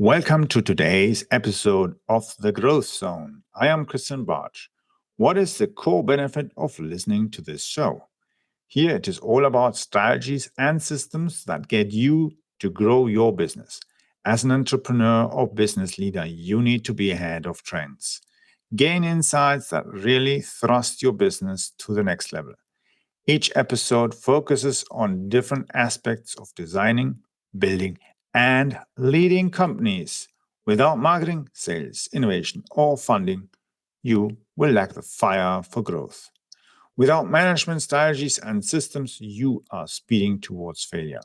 Welcome to today's episode of The Growth Zone. I am Christian Bartsch. What is the core benefit of listening to this show? Here it is all about strategies and systems that get you to grow your business. As an entrepreneur or business leader, you need to be ahead of trends. Gain insights that really thrust your business to the next level. Each episode focuses on different aspects of designing, building, and leading companies. Without marketing, sales, innovation, or funding, you will lack the fire for growth. Without management strategies and systems, you are speeding towards failure.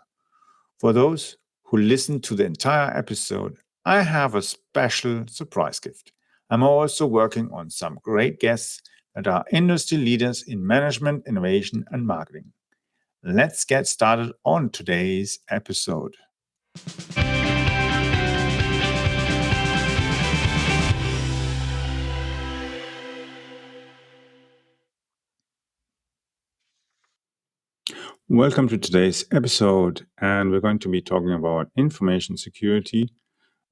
For those who listen to the entire episode, I have a special surprise gift. I'm also working on some great guests that are industry leaders in management, innovation, and marketing. Let's get started on today's episode. Welcome to today's episode, and we're going to be talking about information security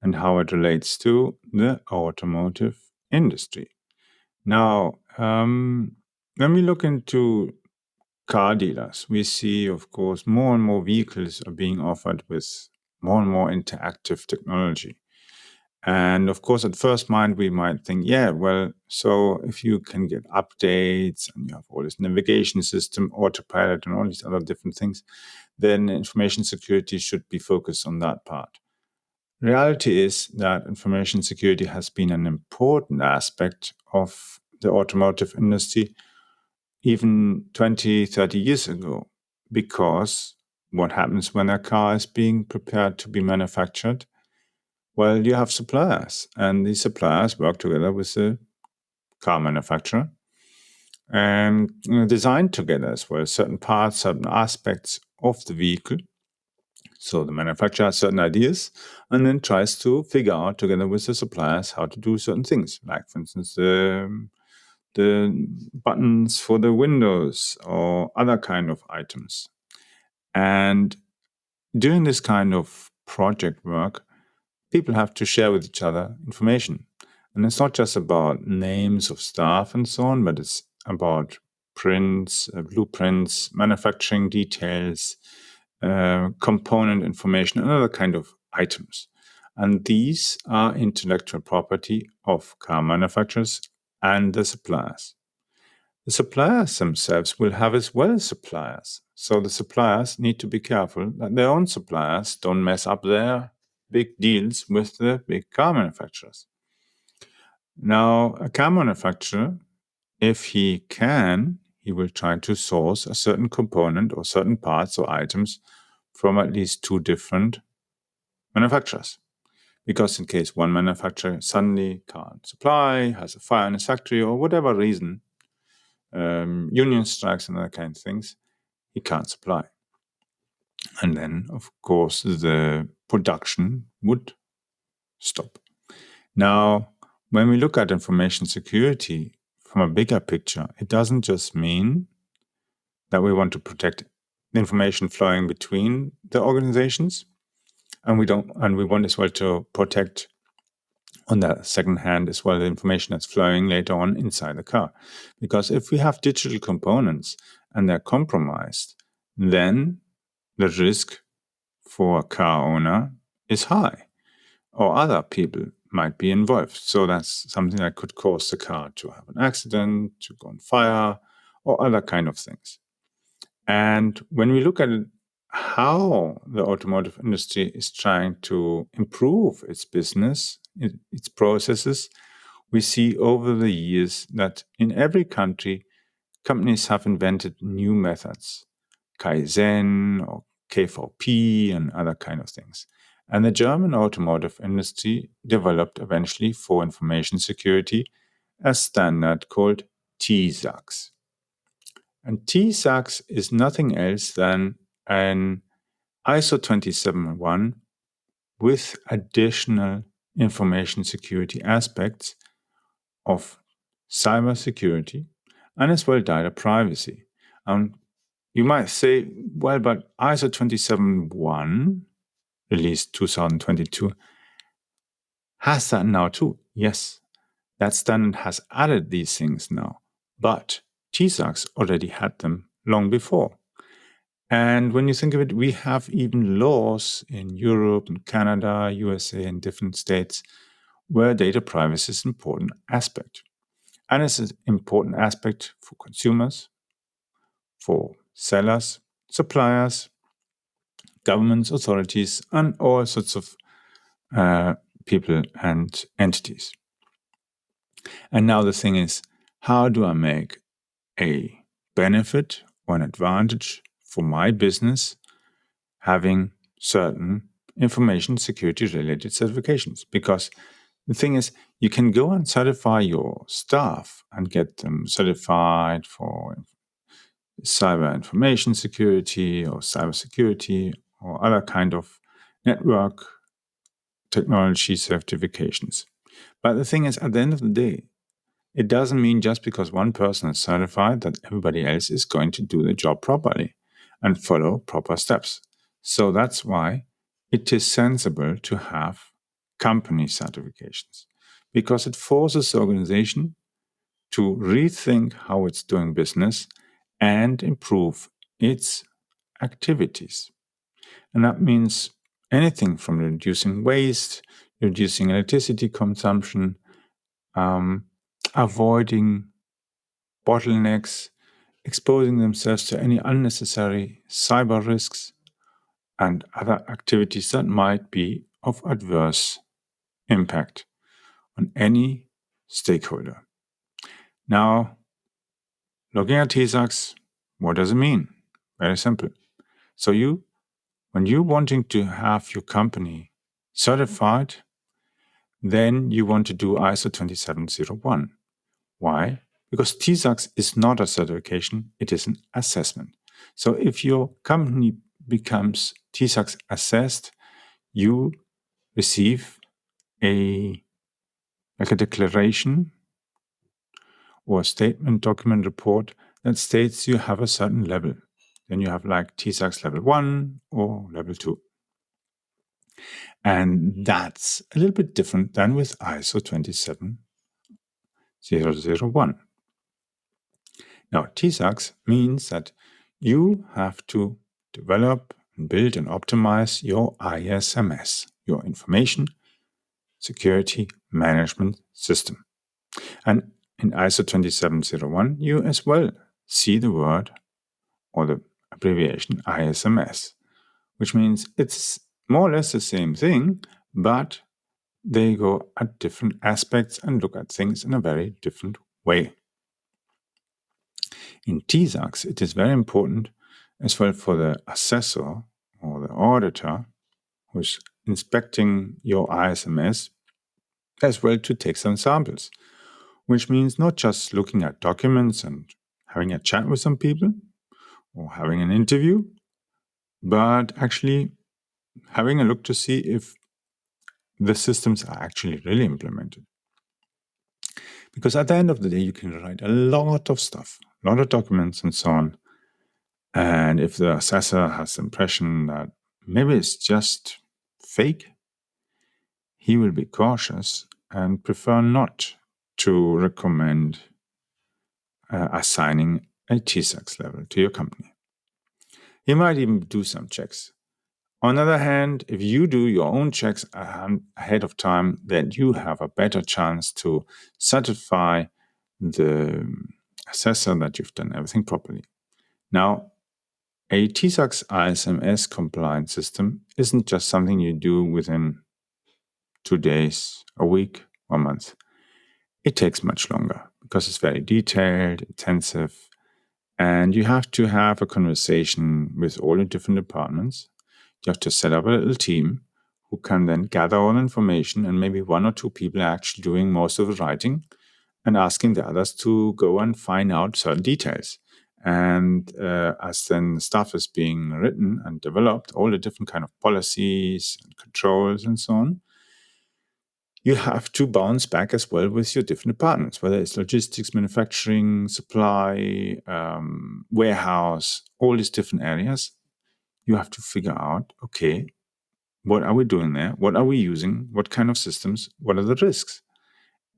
and how it relates to the automotive industry. Now, when we look into car dealers, we see, of course, more and more vehicles are being offered with more and more interactive technology. And of course, at first mind, we might think, so if you can get updates and you have all this navigation system, autopilot, and all these other different things, then information security should be focused on that part. Reality is that information security has been an important aspect of the automotive industry even 20, 30 years ago, because what happens when a car is being prepared to be manufactured? Well, you have suppliers, and these suppliers work together with the car manufacturer and design together as well certain parts, certain aspects of the vehicle. So the manufacturer has certain ideas and then tries to figure out together with the suppliers how to do certain things, like, for instance, the buttons for the windows or other kind of items. And doing this kind of project work, people have to share with each other information. And it's not just about names of staff and so on, but it's about prints, blueprints, manufacturing details, component information, and other kind of items. And these are intellectual property of car manufacturers and the suppliers. The suppliers themselves will have as well suppliers. So the suppliers need to be careful that their own suppliers don't mess up their big deals with the big car manufacturers. Now, a car manufacturer, if he can, he will try to source a certain component or certain parts or items from at least two different manufacturers. Because in case one manufacturer suddenly can't supply, has a fire in his factory, or whatever reason, union strikes and other kind of things, he can't supply. And then, of course, the production would stop. Now, when we look at information security from a bigger picture, it doesn't just mean that we want to protect the information flowing between the organizations, and we want as well to protect on the second hand as well the information that's flowing later on inside the car. Because if we have digital components and they're compromised, then the risk for a car owner is high, or other people might be involved. So that's something that could cause the car to have an accident, to go on fire, or other kind of things. And when we look at how the automotive industry is trying to improve its business, its processes, we see over the years that in every country, companies have invented new methods, Kaizen or KVP and other kind of things. And the German automotive industry developed eventually for information security a standard called TISAX. And TISAX is nothing else than an ISO 27001 with additional information security aspects of cybersecurity and as well data privacy. You might say, well, but ISO 27001, released 2022, has that now too. Yes, that standard has added these things now, but TISAX already had them long before. And when you think of it, we have even laws in Europe and Canada, USA, and different states where data privacy is an important aspect. And it's an important aspect for consumers, for sellers, suppliers, governments, authorities, and all sorts of people and entities. And now the thing is, how do I make a benefit or an advantage for my business having certain information security related certifications? Because the thing is, you can go and certify your staff and get them certified for cyber information security or cybersecurity or other kind of network technology certifications. But the thing is, at the end of the day, it doesn't mean just because one person is certified that everybody else is going to do the job properly and follow proper steps. So that's why it is sensible to have company certifications, because it forces the organization to rethink how it's doing business and improve its activities. And that means anything from reducing waste, reducing electricity consumption, avoiding bottlenecks, exposing themselves to any unnecessary cyber risks, and other activities that might be of adverse impact on any stakeholder. Now, looking at TISAX, what does it mean? Very simple. So when you're wanting to have your company certified, then you want to do ISO 27001. Why? Because TISAX is not a certification, it is an assessment. So if your company becomes TISAX assessed, you receive a declaration or a statement, document, report that states you have a certain level. Then you have like TISAX level 1 or level 2. And that's a little bit different than with ISO 27001. Now, TISAX means that you have to develop and build and optimize your ISMS, your Information Security Management System. And in ISO 27001, you as well see the word or the abbreviation ISMS, which means it's more or less the same thing, but they go at different aspects and look at things in a very different way. In TISAX, it is very important as well for the assessor or the auditor who's inspecting your ISMS as well to take some samples, which means not just looking at documents and having a chat with some people or having an interview, but actually having a look to see if the systems are actually really implemented. Because at the end of the day, you can write a lot of stuff, a lot of documents and so on. And if the assessor has the impression that maybe it's just fake, he will be cautious and prefer not to recommend assigning a TISAX level to your company. He might even do some checks. On the other hand, if you do your own checks ahead of time, then you have a better chance to certify the assessor that you've done everything properly. Now, a TISAX ISMS compliance system isn't just something you do within 2 days, a week, or a month. It takes much longer because it's very detailed, intensive, and you have to have a conversation with all the different departments. You have to set up a little team who can then gather all the information, and maybe 1 or 2 people are actually doing most of the writing and asking the others to go and find out certain details. And as then stuff is being written and developed, all the different kind of policies and controls and so on, you have to bounce back as well with your different departments, whether it's logistics, manufacturing, supply, warehouse, all these different areas. You have to figure out, okay, What are we doing there? What are we using? What kind of systems? What are the risks?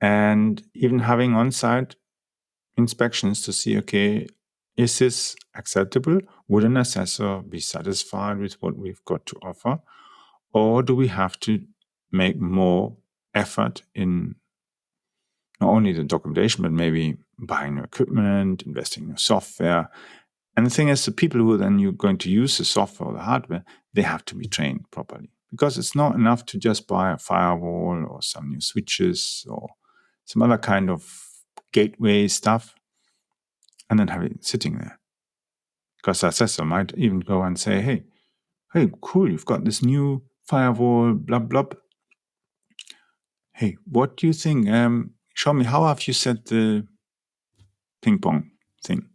And even having on-site inspections to see, okay, is this acceptable? Would an assessor be satisfied with what we've got to offer? Or do we have to make more effort in not only the documentation, but maybe buying new equipment, investing in new software? And the thing is, the people who then you're going to use the software or the hardware, they have to be trained properly. Because it's not enough to just buy a firewall or some new switches or some other kind of gateway stuff and then have it sitting there. Because the assessor might even go and say, hey, cool, you've got this new firewall, blah, blah. Hey, what do you think? Show me, how have you set the ping pong thing?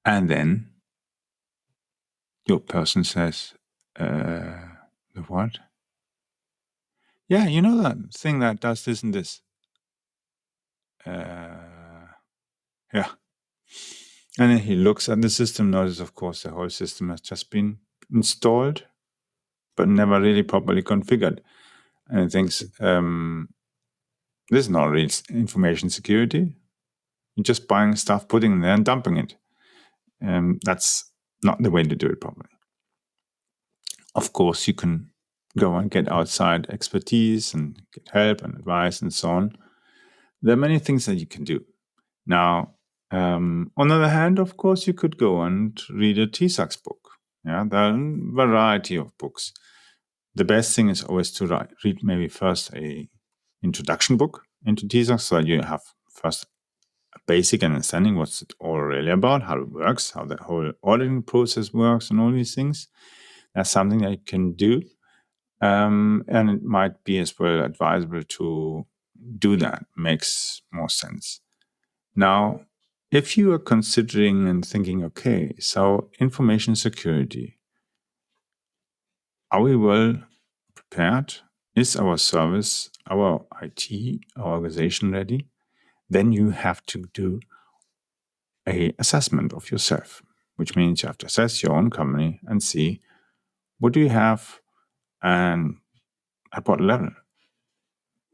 And then your person says, the what? Yeah, you know that thing that does this and this. Yeah. And then he looks at the system, notices, of course, the whole system has just been installed, but never really properly configured. And he thinks, this is not real information security. You're just buying stuff, putting it there and dumping it. That's not the way to do it properly. Of course, you can go and get outside expertise and get help and advice and so on. There are many things that you can do. Now, on the other hand, of course, you could go and read a TISAX book. Yeah, there are a variety of books. The best thing is always to read maybe first a introduction book into TISAX, so that you have first a basic understanding what's it all really about, how it works, how the whole auditing process works, and all these things. That's something that you can do. And it might be as well advisable to do that. Makes more sense. Now, if you are considering and thinking, okay, so information security, are we well prepared? Is our service, our IT, our organization ready? Then you have to do an assessment of yourself, which means you have to assess your own company and see what do you have and at what level.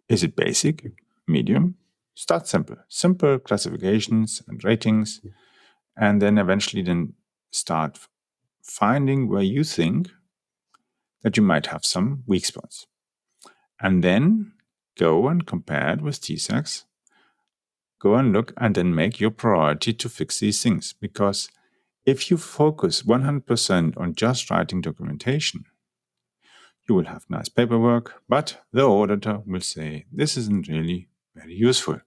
Is it basic, medium? Start simple. Simple classifications and ratings, and then eventually start finding where you think that you might have some weak spots. And then go and compare it with TISAX. Go and look and then make your priority to fix these things. Because if you focus 100% on just writing documentation, you will have nice paperwork, but the auditor will say this isn't really very useful.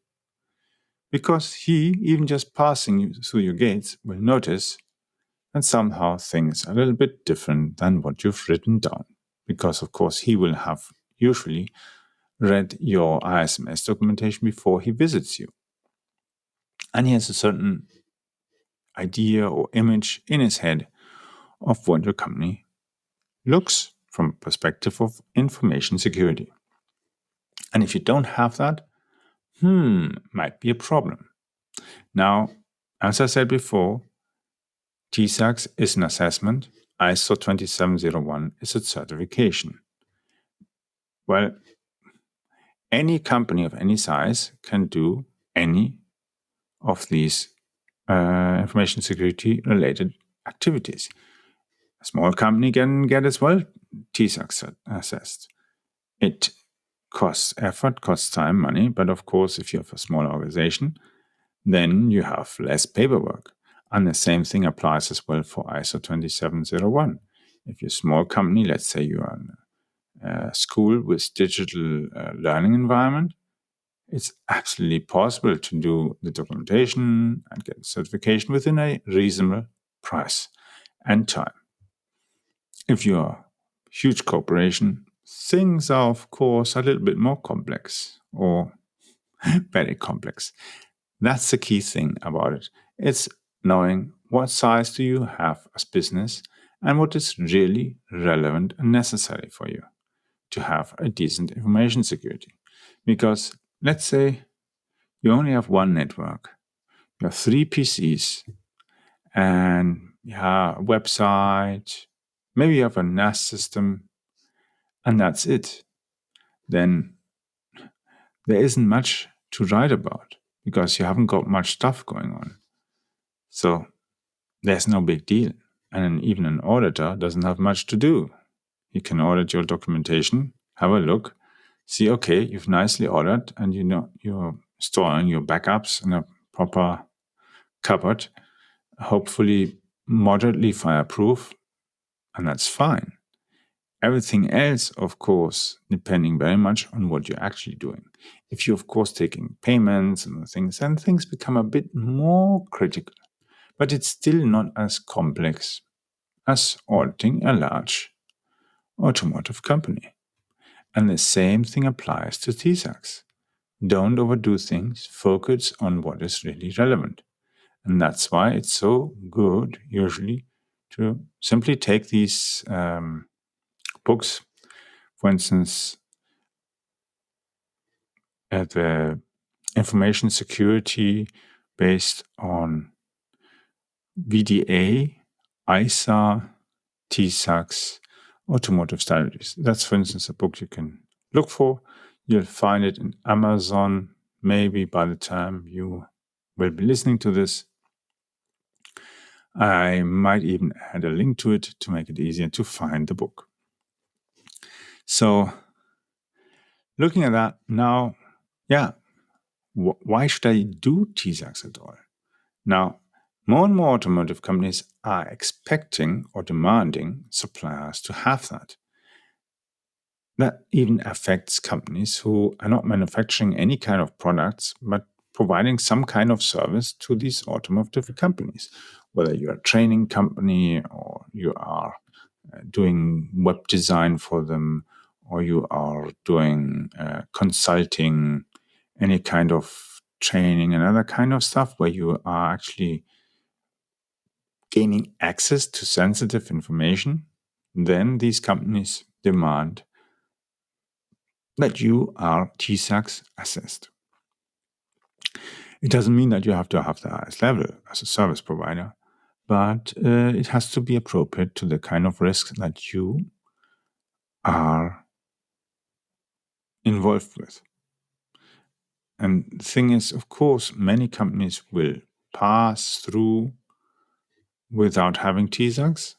Because he, even just passing through your gates, will notice that somehow things are a little bit different than what you've written down. Because, of course, he will have usually read your ISMS documentation before he visits you. And he has a certain idea or image in his head of what your company looks from a perspective of information security. And if you don't have that, might be a problem. Now, as I said before, TISAX is an assessment. ISO 27001 is a certification. Well, any company of any size can do any of these information security related activities. A small company can get as well TISAX assessed. It costs effort, costs time, money, but of course, if you have a small organization, then you have less paperwork. And the same thing applies as well for ISO 27001. If you're a small company, let's say you are a school with digital learning environment, it's absolutely possible to do the documentation and get certification within a reasonable price and time. If you're a huge corporation, things are, of course, a little bit more complex or very complex. That's the key thing about it. It's knowing what size do you have as business and what is really relevant and necessary for you to have a decent information security. Because let's say you only have one network, you have 3 PCs, and you have a website, maybe you have a NAS system, and that's it, then there isn't much to write about because you haven't got much stuff going on. So there's no big deal. And even an auditor doesn't have much to do. You can audit your documentation, have a look, see, okay, you've nicely ordered and you know you're storing your backups in a proper cupboard, hopefully moderately fireproof, and that's fine. Everything else, of course, depending very much on what you're actually doing. If you're, of course, taking payments and things, then things become a bit more critical. But it's still not as complex as auditing a large automotive company. And the same thing applies to TISAX. Don't overdo things, focus on what is really relevant. And that's why it's so good, usually, to simply take these books. For instance, at the information security based on VDA, ISA, TISAX, automotive strategies. That's, for instance, a book you can look for. You'll find it in Amazon, maybe by the time you will be listening to this. I might even add a link to it to make it easier to find the book. So, looking at that now, why should I do TISAX at all? Now, more and more automotive companies are expecting or demanding suppliers to have that. That even affects companies who are not manufacturing any kind of products, but providing some kind of service to these automotive companies. Whether you're a training company or you are doing web design for them, or you are doing consulting, any kind of training and other kind of stuff where you are actually gaining access to sensitive information, then these companies demand that you are TISAX assessed. It doesn't mean that you have to have the highest level as a service provider, but it has to be appropriate to the kind of risk that you are involved with. And the thing is, of course, many companies will pass through without having TISAX,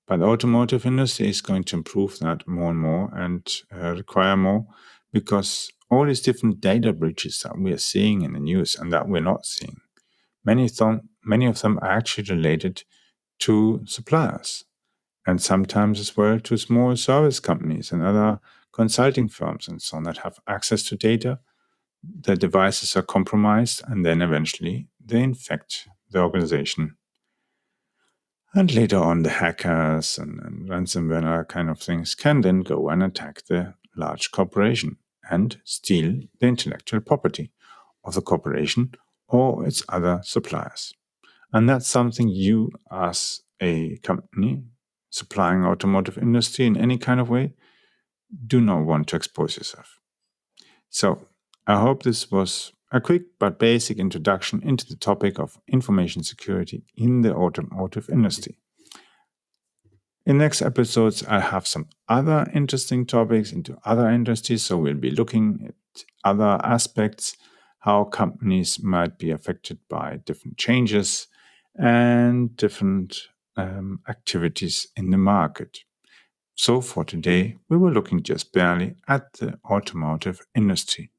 but the automotive industry is going to improve that more and more and require more, because all these different data breaches that we are seeing in the news and that we're not seeing, many of them are actually related to suppliers, and sometimes as well to small service companies and other consulting firms and so on that have access to data. The devices are compromised, and then eventually they infect the organization. And later on, the hackers and ransomware kind of things can then go and attack the large corporation and steal the intellectual property of the corporation or its other suppliers. And that's something you, as a company supplying automotive industry in any kind of way, do not want to expose yourself. So I hope this was a quick but basic introduction into the topic of information security in the automotive industry. In next episodes, I have some other interesting topics into other industries, so we'll be looking at other aspects, how companies might be affected by different changes and different activities in the market. So for today, we were looking just barely at the automotive industry.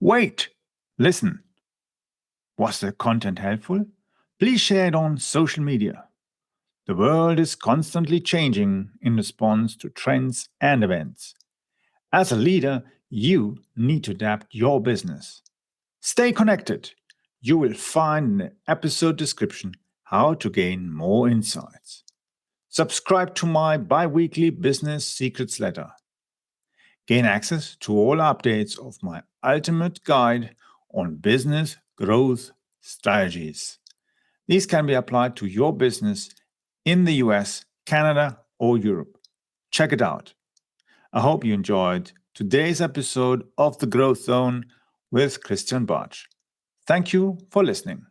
Wait! Listen! Was the content helpful? Please share it on social media. The world is constantly changing in response to trends and events. As a leader, you need to adapt your business. Stay connected. You will find in the episode description how to gain more insights. Subscribe to my bi-weekly business secrets letter. Gain access to all updates of my ultimate guide on business growth strategies. These can be applied to your business in the US, Canada, or Europe. Check it out. I hope you enjoyed today's episode of The Growth Zone with Christian Bartsch. Thank you for listening.